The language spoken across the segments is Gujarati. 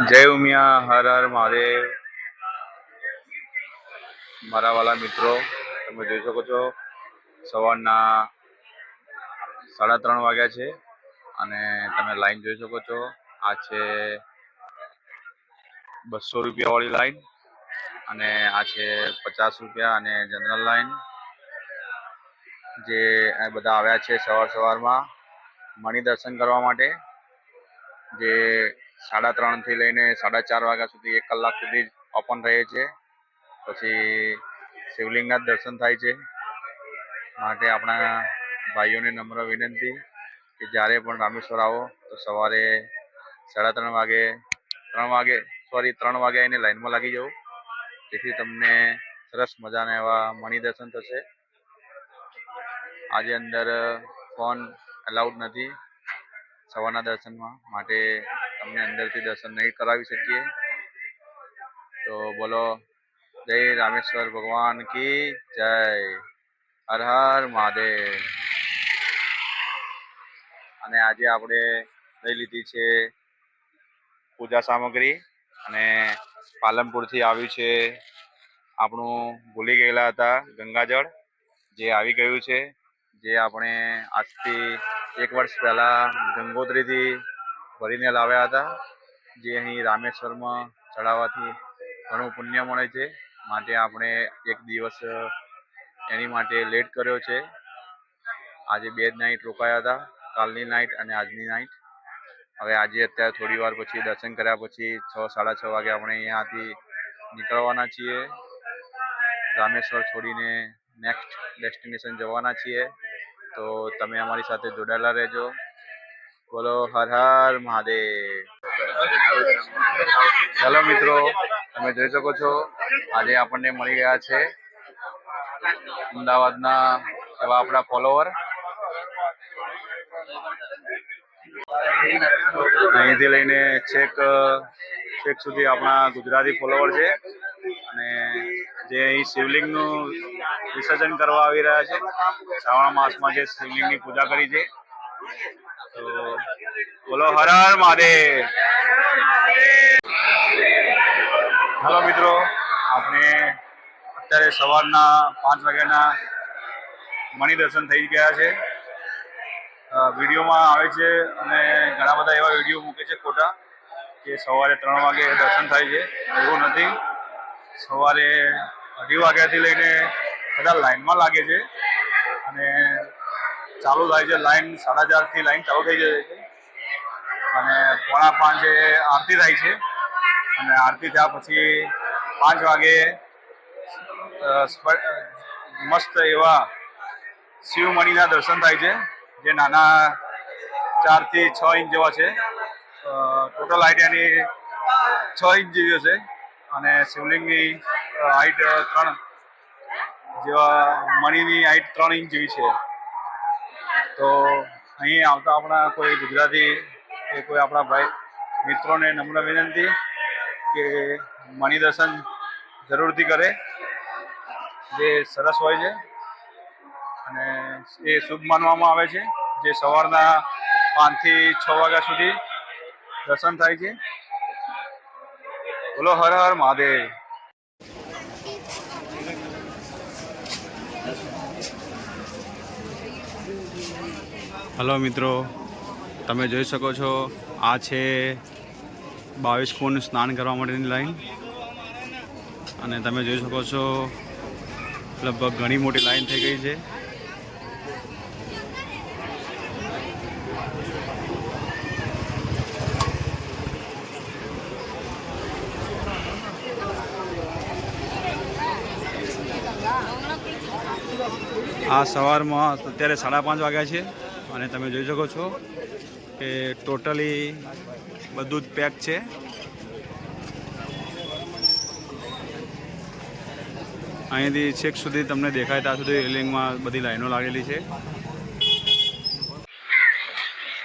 જય ઉમિયા, હર હર મહાદેવ। મારા વાલા મિત્રો, તમે જોઈ શકો છો સવારના 3:30 વાગ્યા છે અને તમે લાઈન જોઈ શકો છો। આ છે 200 રૂપિયા વાળી લાઈન અને આ છે 50 રૂપિયા અને જનરલ લાઈન, જે બધા આવ્યા છે સવારમાં મણી દર્શન કરવા માટે, જે 3:30 થી લઈને 4:30 વાગ્યા સુધી 1 કલાક સુધી ઓપન રહે છે। પછી શિવલિંગના દર્શન થાય છે। માટે આપણા ભાઈઓને નમ્ર વિનંતી કે જ્યારે પણ રામેશ્વર આવો તો સવારે 3 વાગે આવીને લાઈનમાં લાગી જાઓ, જેથી તમને સરસ મજાના એવા મણી દર્શન થશે। આજે અંદર ફોન અલાઉડ નથી સવારના દર્શનમાં, માટે તમને અંદરથી દર્શન નહીં કરાવી શકીએ। તો બોલો જય રામેશ્વર ભગવાન की जय, हर हर महादेव। અને આજે આપણે લઈ લીધી છે પૂજા સામગ્રી અને પાલનપુરથી આવ્યું છે આપણું ભૂલી ગયેલા હતા ગંગાજળ, જે આવી ગયું છે। જે આપણે આજથી 1 વર્ષ પહેલા ગંગોત્રીથી ભરીને લાવ્યા હતા, જે અહીં રામેશ્વરમાં ચડાવવાથી ઘણું પુણ્ય મળે છે। માટે આપણે 1 દિવસ એની માટે લેટ કર્યો છે। આજે 2 નાઈટ રોકાયા હતા, કાલની નાઈટ અને આજની નાઈટ। હવે આજે અત્યારે થોડી વાર પછી દર્શન કર્યા પછી 6-6:30 વાગે આપણે અહીંયાથી નીકળવાના છીએ। રામેશ્વર છોડીને નેક્સ્ટ ડેસ્ટિનેશન જવાના છીએ। તો તમે અમારી સાથે જોડાયેલા રહેજો। બોલો હર હર મહાદેવ। હેલો મિત્રો, તમે જોઈ શકો છો આજે આપણને મળી ગયા છે અમદાવાદના એવા આપણા ફોલોવર। અહીંથી લઈને છેક સુધી આપણા ગુજરાતી ફોલોવર છે અને જે અહીં શિવલિંગનું વિસર્જન કરવા આવી રહ્યા છે। શ્રાવણ માસમાં જે શિવલિંગની પૂજા કરી છે। તો બોલો હર હર મહાદેવ। હેલો મિત્રો, આપણે અત્યારે સવારના 5 વાગ્યાના મણી દર્શન થઈ ગયા છે। વિડીયોમાં આવે છે અને ઘણા બધા એવા વિડીયો મૂકે છે ખોટા કે સવારે 3 વાગે દર્શન થાય છે, એવું નથી। સવારે 2:30 વાગ્યાથી લઈને બધા લાઈનમાં લાગે છે અને ચાલુ થાય છે લાઈન 4:30 થી લાઈન ચાલુ થઈ જાય છે અને 4:45 આરતી થાય છે અને આરતી થયા પછી 5 વાગે મસ્ત એવા શિવમણીના દર્શન થાય છે, જે નાના 4 થી 6 ઇંચ જેવા છે। ટોટલ હાઈટ એની 6 ઇંચ જેવી હશે અને શિવલિંગની હાઈટ 3 જેવા, મણીની હાઈટ 3 ઇંચ જેવી છે। તો અહીં આવતા આપણા કોઈ ગુજરાતી કે કોઈ આપણા ભાઈ મિત્રોને નમ્ર વિનંતી કે મણી દર્શન જરૂરથી કરે, જે સરસ હોય છે અને એ શુભ માનવામાં આવે છે। જે સવારના 5 થી 6 વાગ્યા સુધી દર્શન થાય છે। બોલો હર હર મહાદેવ। હલો મિત્રો, તમે જોઈ શકો છો આ છે 22 કુંડ સ્નાન કરવા માટેની લાઈન અને તમે જોઈ શકો છો લગભગ ઘણી મોટી લાઈન થઈ ગઈ છે। આ સવારમાં અત્યારે 5:30 વાગ્યા છે અને તમે જોઈ શકો છો કે ટોટલી બધું જ પેક છે। અહીંથી છેક સુધી તમને દેખાય ત્યાં સુધી રેલિંગમાં બધી લાઈનો લાગેલી છે।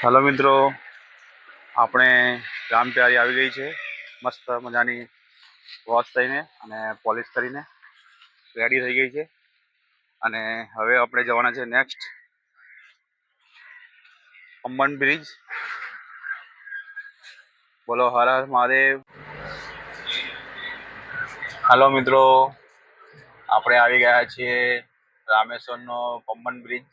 હેલો મિત્રો, આપણે રામપ્યારી આવી ગઈ છે, મસ્ત મજાની વોશ થઈને અને પોલિશ કરીને રેડી થઈ ગઈ છે અને હવે આપણે જવાના છે નેક્સ્ટ અંબન બ્રિજ। બોલો હર હર મહાદેવ. હાલો મિત્રો, આપણે આવી ગયા છીએ રામેશ્વરનો પમ્બન બ્રિજ.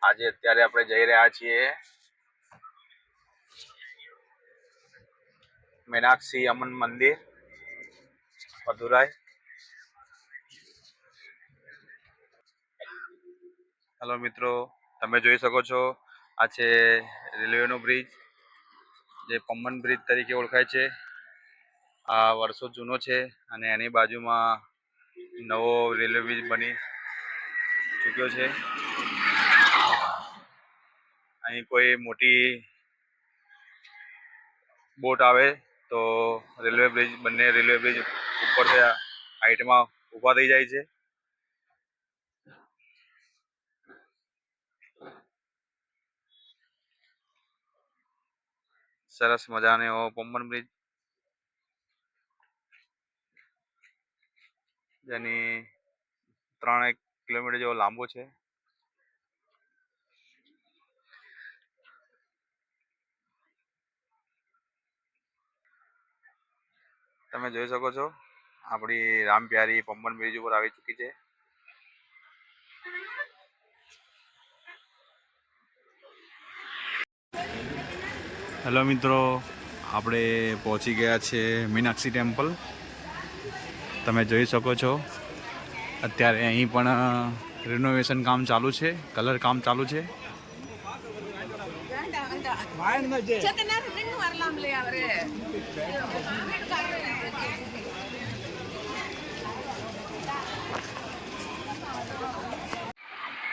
અત્યારે આપણે જઈ રહ્યા છીએ મીનાક્ષી અમન મંદિર, મદુરાઈ. હેલો મિત્રો, તમે જોઈ શકો છો આ છે રેલવેનો બ્રિજ, જે પમ્બન બ્રિજ તરીકે ઓળખાય છે. આ વર્ષો જૂનો છે અને એની બાજુમાં નવો રેલવે બ્રિજ બની ચૂક્યો છે. અહીં કોઈ મોટી બોટ આવે તો બંને રેલવે બ્રિજ ઉપર હાઈટમાં ઊભા થઈ જાય છે. સરસ મજાનો એવો પમ્બન બ્રિજ, જેની 3 કિલોમીટર જેવો લાંબો છે. તમે જોઈ શકો છો આપણી રામપ્યારી પમ્બન બ્રિજ ઉપર આવી ચૂકી છે. હેલો મિત્રો, આપણે પહોંચી ગયા છે મીનાક્ષી ટેમ્પલ. તમે જોઈ શકો છો અત્યારે અહીં પણ રિનોવેશન કામ ચાલુ છે, કલર કામ ચાલુ છે.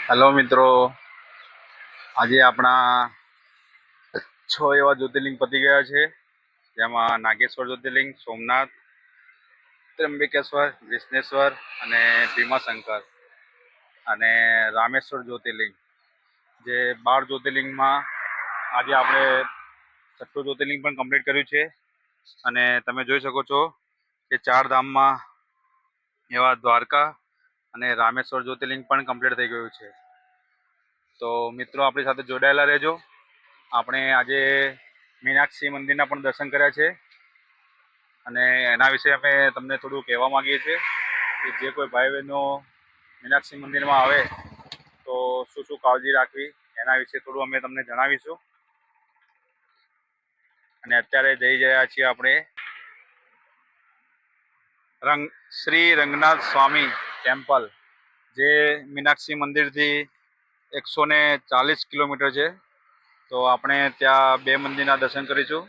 હેલો મિત્રો, આજે આપણા 6 એવા જ્યોતિર્લિંગ પતી ગયા છે, જેમાં નાગેશ્વર જ્યોતિર્લિંગ, સોમનાથ, ત્રંબકેશ્વર, વિશ્નેશ્વર અને ભીમાશંકર અને રામેશ્વર જ્યોતિર્લિંગ, જે 12 જ્યોતિર્લિંગમાં આજે આપણે 6થું જ્યોતિર્લિંગ પણ કમ્પ્લીટ કર્યું છે. અને તમે જોઈ શકો છો કે 4 ધામમાં એવા દ્વારકા અને રામેશ્વર જ્યોતિર્લિંગ પણ કમ્પ્લીટ થઈ ગયું છે. તો મિત્રો આપણી સાથે જોડાયેલા રહેજો. આપણે આજે મીનાક્ષી મંદિરના પણ દર્શન કર્યા છે અને એના વિશે અમે તમને થોડું કહેવા માંગીએ છીએ કે જે કોઈ ભાઈ બહેનો મીનાક્ષી મંદિરમાં આવે તો શું શું કાળજી રાખવી એના વિશે થોડું અમે તમને જણાવીશું. અને અત્યારે જઈ રહ્યા છીએ આપણે શ્રી રંગનાથ સ્વામી ટેમ્પલ, જે મીનાક્ષી મંદિરથી 140 કિલોમીટર છે. તો આપણે ત્યાં 2 મંદિરના દર્શન કરીશું.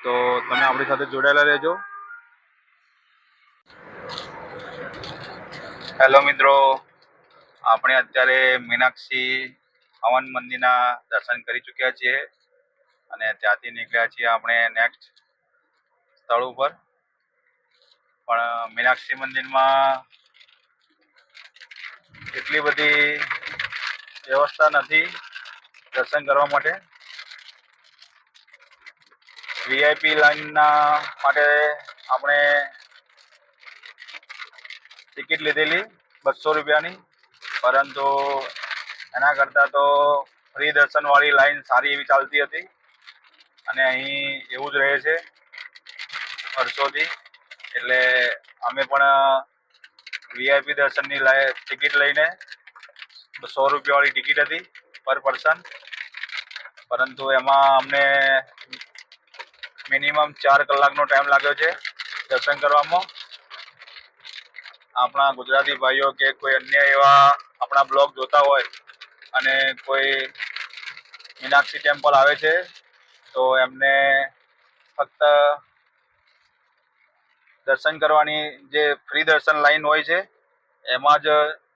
તો તમે આપણી સાથે જોડાયેલા રહેજો. હેલો મિત્રો, આપણે અત્યારે મીનાક્ષી હવન મંદિરના દર્શન કરી ચૂક્યા છીએ અને ત્યાંથી નીકળ્યા છીએ આપણે નેક્સ્ટ સ્થળ ઉપર. પણ મીનાક્ષી મંદિરમાં એટલી બધી વ્યવસ્થા નથી દર્શન કરવા માટે. વીઆઈપી લાઈનના માટે આપણે ટિકિટ લીધેલી 200 રૂપિયાની, પરંતુ એના કરતાં તો ફ્રી દર્શનવાળી લાઈન સારી એવી ચાલતી હતી અને અહીં એવું જ રહે છે વર્ષોથી. એટલે અમે પણ વીઆઈપી દર્શનની ટિકિટ લઈને 100 રૂપિયાવાળી ટિકિટ હતી પર પર્સન, પરંતુ એમાં અમને મિનિમમ 4 કલાકનો ટાઈમ લાગ્યો છે દર્શન કરવામાં. આપણા ગુજરાતી ભાઈઓ કે કોઈ અન્ય એવા આપણા બ્લોગ જોતા હોય અને કોઈ મીનાક્ષી ટેમ્પલ આવે છે તો એમને ફક્ત દર્શન કરવાની જે ફ્રી દર્શન લાઈન હોય છે એમાં જ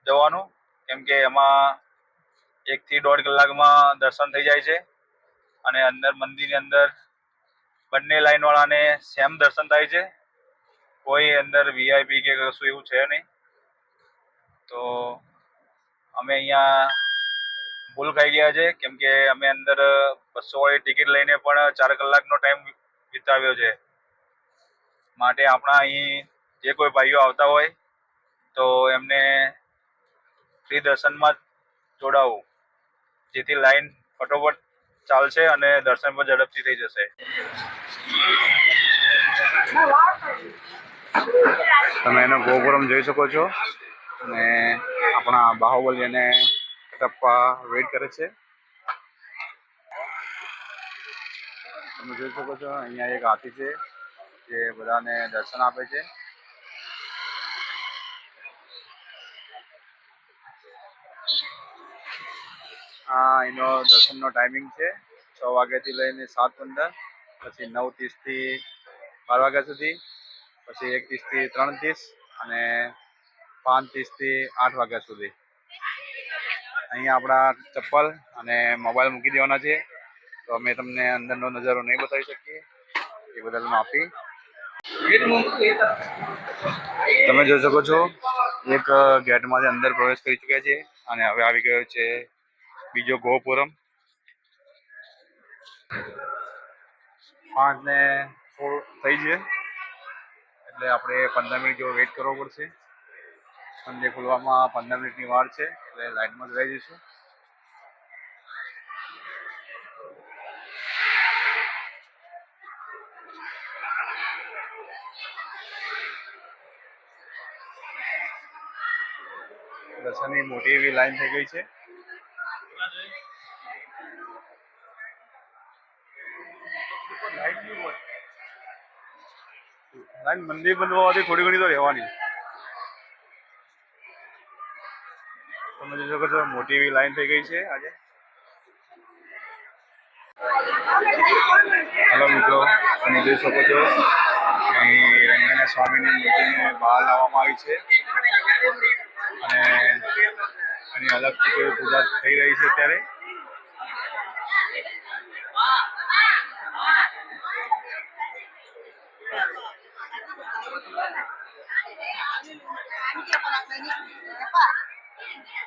જવાનું, કેમ કે એમાં 1 થી 1.5 કલાકમાં દર્શન થઈ જાય છે અને મંદિરની અંદર બંને લાઈનવાળાને સેમ દર્શન થાય છે. કોઈ અંદર વીઆઈપી કે કશું એવું છે નહીં. તો અમે અહીંયા ભૂલ ખાઈ ગયા છે, કેમ કે અમે અંદર 200વાળી ટિકિટ લઈને પણ 4 કલાકનો ટાઈમ વિતાવ્યો છે. માટે આપણા અહીં જે કોઈ ભાઈઓ આવતા હોય તો એમને ફ્રી દર્શનમાં જોડાવું, જેથી લાઈન ફટોફટ ચાલશે અને દર્શન પણ ઝડપથી થઈ જશે. તમે એનો ગોપુરમ જોઈ શકો છો અને આપણા બાહુબલી અને કટપ્પા વેઇટ કરે છે. તમે જોઈ શકો છો અહીંયા એક હાથી છે જે બધાને દર્શન આપે છે. આ એનો દર્શનનો ટાઈમિંગ છે 6 વાગ્યાથી લઈને 7:15, પછી 9:30 થી 12 વાગ્યા સુધી, પછી 1:30 થી 3:30 અને 5:30 થી 8 વાગ્યા સુધી. અહીંયા આપણા ચપ્પલ અને મોબાઈલ મૂકી દેવાના છે, તો અમે તમને અંદરનો નજારો નહીં બતાવી શકીએ, એ બદલ માફી. તમે જોઈ શકો છો એક ગેટમાંથી અંદર પ્રવેશ કરી ચૂક્યા છે અને હવે આવી ગયો છે બીજો ગોપુરમ. 5:16 થઈ છે એટલે આપણે 15 મિનિટ જેવો વેઇટ કરવો પડશે. મંદિર ખોલવામાં 15 મિનિટની વાર છે એટલે લાઈનમાં જ રહી જઈશું. દર્શનની મોટી એવી લાઈન થઈ ગઈ છે. લાઈન મંદિર બંધ હોવાથી થોડી ઘણી તો રહેવાની. તમે જોઈ શકો છો મોટી એવી લાઈન થઈ ગઈ છે આજે. હેલો મિત્રો, તમે જોઈ શકો છો અહીં રંગનાથ સ્વામીની મૂર્તિને બહાર લાવવામાં આવી છે અને એની અલગથી કોઈ પૂજા થઈ રહી છે અત્યારે.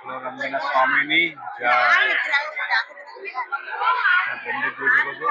રંગનાથ સ્વામીની પંડિત જોઈ શકો છો.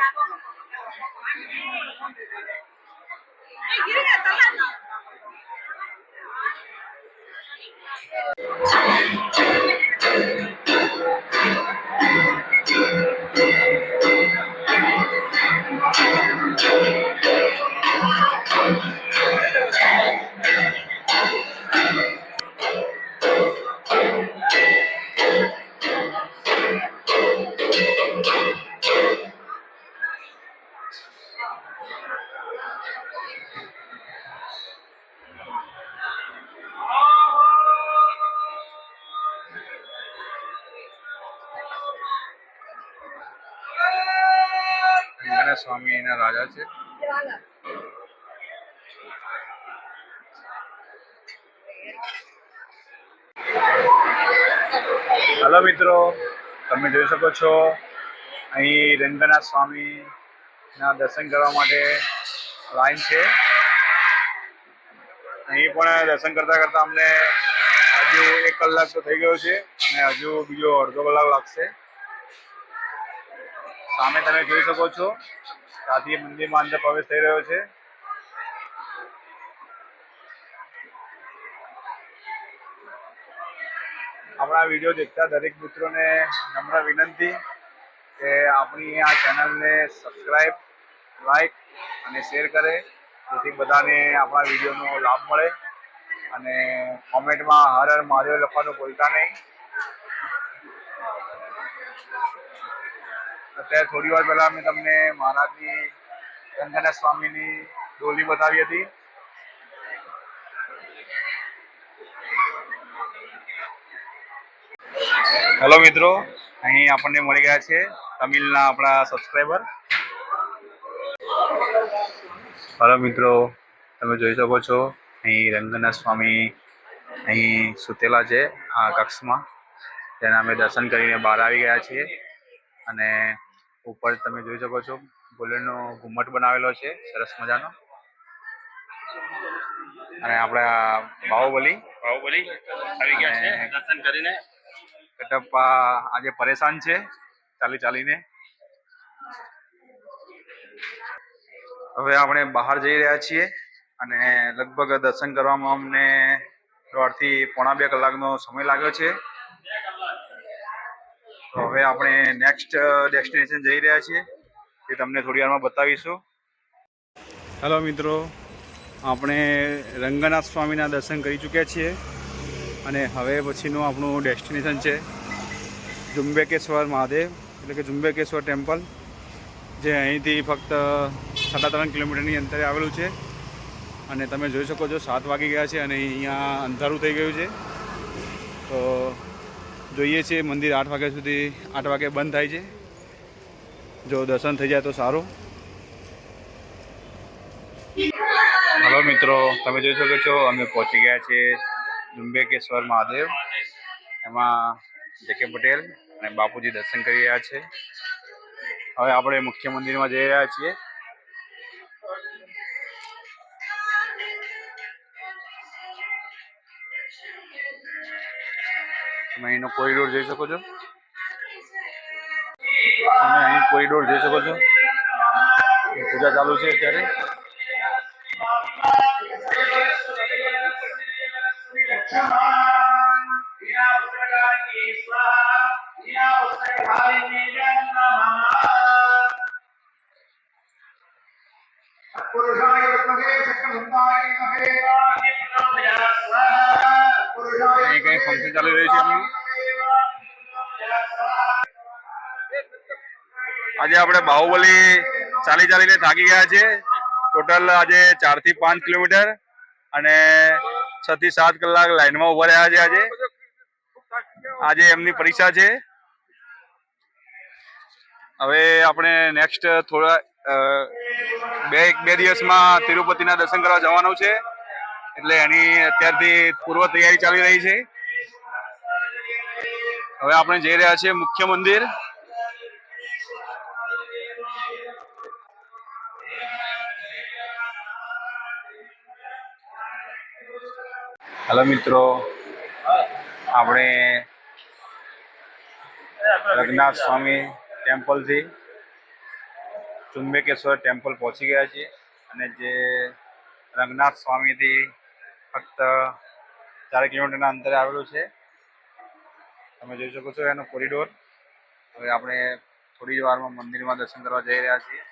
રંગનાથ સ્વામી એના રાજા છે. હેલો મિત્રો, તમે જોઈ શકો છો અહીં રંગનાથ સ્વામીના દર્શન કરવા માટે લાઈન છે. અહીં પણ દર્શન કરતા કરતા અમને હજુ 1 કલાક તો થઈ ગયો છે અને હજુ બીજો અડધો કલાક લાગશે. સામે તમે જોઈ શકો છો ત્યાંથી મંદિરમાં અંદર પ્રવેશ થઈ રહ્યો છે. આપણા વિડીયો દેખતા દરેક મિત્રોને નમ્ર વિનંતી કે આપણી આ ચેનલને સબસ્ક્રાઈબ, લાઈક અને શેર કરે, જેથી બધાને આપણા વિડીયોનો લાભ મળે અને કોમેન્ટમાં હર હર મહાદેવ લખવાનું ભૂલતા નહીં. અત્યારે થોડી વાર પહેલા મેં તમને મહારાજની રંગનાથ સ્વામીની ડોલી બતાવી હતી. હેલો મિત્રો, અહીં આપણને મળી ગયા છે તમિલના આપણા સબસ્ક્રાઈબર. હેલો મિત્રો, તમે જોઈ શકો છો અહીં રંગનાથ સ્વામી અહીં સુતેલા છે આ કક્ષમાં, તેના અમે દર્શન કરીને બહાર આવી ગયા છીએ અને ઉપર તમે જોઈ શકો છો ગોલ્ડનનો ઘુમ્મટ બનાવેલો છે સરસ મજાનો. અને આપણા બાહુબલી આવી ગયા છે દર્શન કરીને. કટપ્પા આજે પરેશાન છે ચાલીને. હવે આપણે બહાર જઈ રહ્યા છીએ અને લગભગ દર્શન કરવામાં અમને 1.5 થી પોણા 2 કલાકનો સમય લાગ્યો છે. તો હવે આપણે નેક્સ્ટ ડેસ્ટિનેશન જઈ રહ્યા છીએ, એ તમને થોડી વારમાં બતાવીશું. હેલો મિત્રો, આપણે રંગનાથ સ્વામીના દર્શન કરી ચૂક્યા છીએ અને હવે પછીનું આપણું ડેસ્ટિનેશન છે જુંબેકેશ્વર મહાદેવ, એટલે કે જુંબેકેશ્વર ટેમ્પલ, જે અહીંથી ફક્ત 3.5 કિલોમીટરની અંતરે આવેલું છે. અને તમે જોઈ શકો છો 7 વાગી ગયા છે અને અહીંયા અંધારું થઈ ગયું છે. તો જોઈએ છીએ મંદિર 8 વાગ્યા સુધી 8 વાગે બંધ થાય છે. જો દર્શન થઈ જાય તો સારું. હલો મિત્રો, તમે જોઈ શકો છો અમે પહોંચી ગયા છીએ જુંબેકેશ્વર મહાદેવ. એમાં જે.કે. પટેલ અને બાપુજી દર્શન કરી રહ્યા છે. હવે આપણે મુખ્ય મંદિરમાં જઈ રહ્યા છીએ. તમે અહીંનો કોરિડોર જોઈ શકો છો. તમે અહીં કોરિડોર જોઈ શકો છો. પૂજા ચાલુ છે અત્યારે. અહીં કઈ ફંક્શન ચાલી રહ્યું છે એમનું. આજે આપણે બાહુબલી ચાલીને થાકી ગયા છે. ટોટલ આજે 4 થી 5 કિલોમીટર અને 6 થી 7 કલાક લાઈનમાં ઉભા રહ્યા છે. આજે એમની પરીક્ષા છે. હવે આપણે નેક્સ્ટ થોડા બે દિવસમાં તિરુપતિના દર્શન કરવા જવાનું છે, એટલે એની અત્યારથી પૂર્વ તૈયારી ચાલી રહી છે. હવે આપણે જઈ રહ્યા છીએ મુખ્ય મંદિર. હેલો મિત્રો, આપણે રંગનાથ સ્વામી ટેમ્પલથી જુંબેકેશ્વર ટેમ્પલ પહોંચી ગયા છીએ અને જે રંગનાથ સ્વામીથી ફક્ત 4 કિલોમીટરના અંતરે આવેલું છે. તમે જોઈ શકો છો એનો કોરિડોર. હવે આપણે થોડી જ વારમાં મંદિરમાં દર્શન કરવા જઈ રહ્યા છીએ.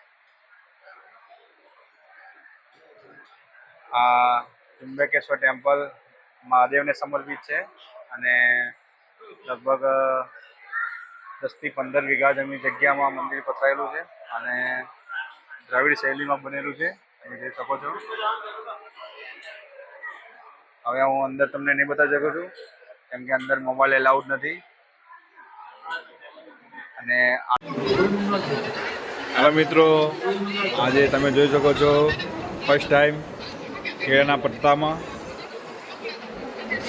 આ જુંબેકેશ્વર ટેમ્પલ મહાદેવને સમર્પિત છે અને લગભગ 10 થી 15 વીઘા જગ્યામાં મંદિર પથરાયેલું છે અને દ્રાવિડ શૈલીમાં બનેલું છે. તમે જોઈ શકો છો. હવે હું અંદર તમને નહીં બતાવી શકું છું કેમ કે અંદર મોબાઈલ એલાઉડ નથી. અને હાલો મિત્રો, આજે તમે જોઈ શકો છો ફર્સ્ટ ટાઈમ કેળાના પત્તામાં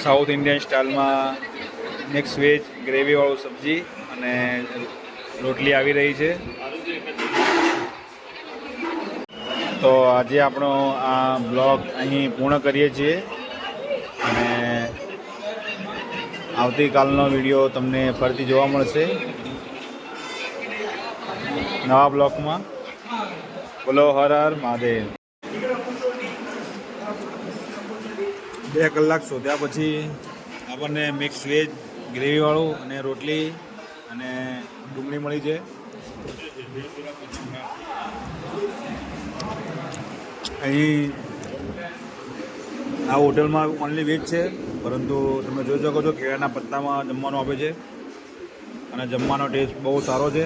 સાઉથ ઇન્ડિયન સ્ટાઇલમાં મિક્સ વેજ ગ્રેવીવાળું સબ્જી અને રોટલી આવી રહી છે. તો આજે આપણો આ બ્લોગ અહીં પૂર્ણ કરીએ છીએ અને આવતીકાલનો વિડીયો તમને ફરીથી જોવા મળશે નવા બ્લોગમાં. બોલો હર હર મહાદેવ. 2 કલાક શોધ્યા પછી આપણને મિક્સ વેજ ગ્રેવીવાળું અને રોટલી અને ડુંગળી મળી છે. અહીં આ હોટલમાં ઓનલી વેજ છે, પરંતુ તમે જોઈ શકો છો કેળાના પત્તામાં જમવાનું આપે છે અને જમવાનો ટેસ્ટ બહુ સારો છે.